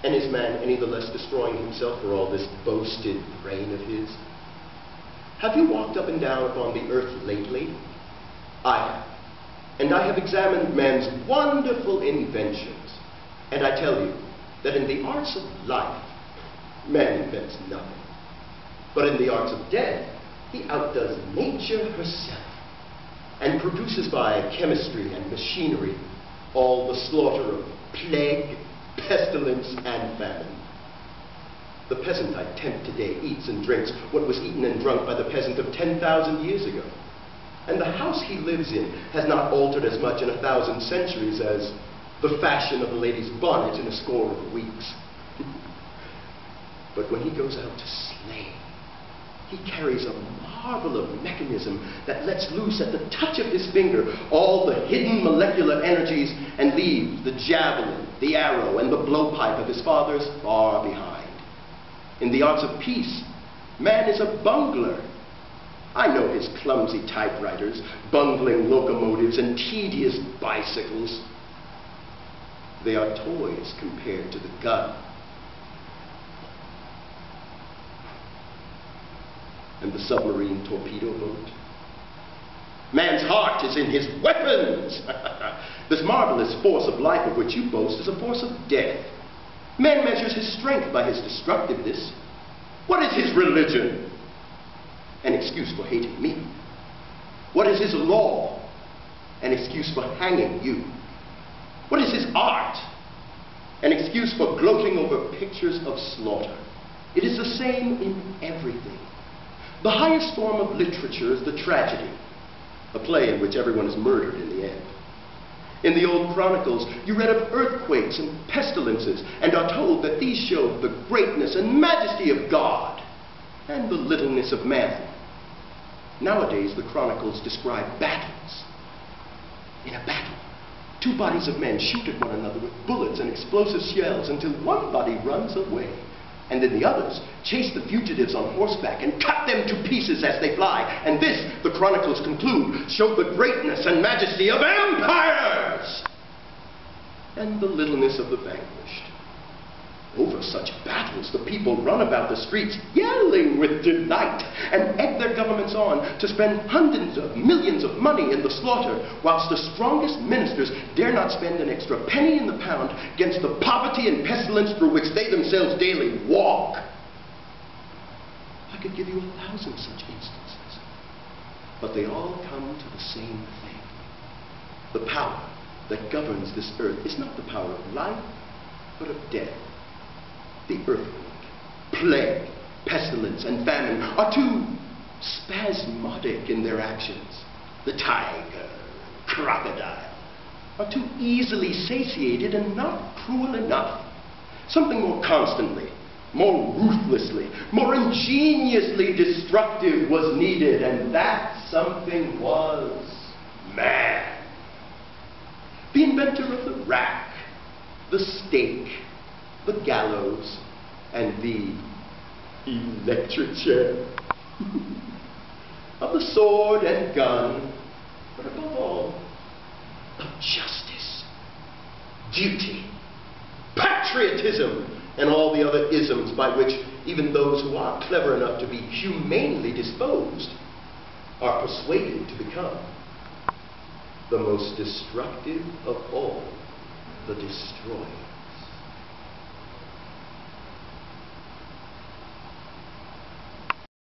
And is man any the less destroying himself for all this boasted brain of his? Have you walked up and down upon the earth lately? I have. And I have examined man's wonderful inventions. And I tell you that in the arts of life, man invents nothing. But in the arts of death, he outdoes nature herself, and produces by chemistry and machinery all the slaughter of plague, pestilence, and famine. The peasant I tempt today eats and drinks what was eaten and drunk by the peasant of 10,000 years ago. And the house he lives in has not altered as much in 1,000 centuries as the fashion of a lady's bonnet in a score of weeks. But when he goes out to slay, he carries a marvel of mechanism that lets loose at the touch of his finger all the hidden molecular energies and leaves the javelin, the arrow, and the blowpipe of his fathers far behind. In the arts of peace, man is a bungler. I know his clumsy typewriters, bungling locomotives, and tedious bicycles. They are toys compared to the gun. And the submarine torpedo boat. Man's heart is in his weapons. This marvelous force of life of which you boast is a force of death. Man measures his strength by his destructiveness. What is his religion? An excuse for hating me. What is his law? An excuse for hanging you. What is his art? An excuse for gloating over pictures of slaughter. It is the same in everything. The highest form of literature is the tragedy, a play in which everyone is murdered in the end. In the old chronicles, you read of earthquakes and pestilences, and are told that these showed the greatness and majesty of God and the littleness of man. Nowadays, the chronicles describe battles. In a battle, two bodies of men shoot at one another with bullets and explosive shells until one body runs away. And then the others chase the fugitives on horseback and cut them to pieces as they fly. And this, the chronicles conclude, showed the greatness and majesty of empires and the littleness of the vanquished. Over such battles, the people run about the streets yelling with delight and egg their governments on to spend hundreds of millions of money in the slaughter, whilst the strongest ministers dare not spend an extra penny in the pound against the poverty and pestilence through which they themselves daily walk. I could give you 1,000 such instances, but they all come to the same thing. The power that governs this earth is not the power of life, but of death. The earthquake, plague, pestilence, and famine are too spasmodic in their actions. The tiger, crocodile, are too easily satiated and not cruel enough. Something more constantly, more ruthlessly, more ingeniously destructive was needed, and that something was man. The inventor of the rack, the stake, the gallows, and the electric chair, of the sword and gun, but above all, of justice, duty, patriotism, and all the other isms by which even those who are clever enough to be humanely disposed are persuaded to become the most destructive of all the destroyers.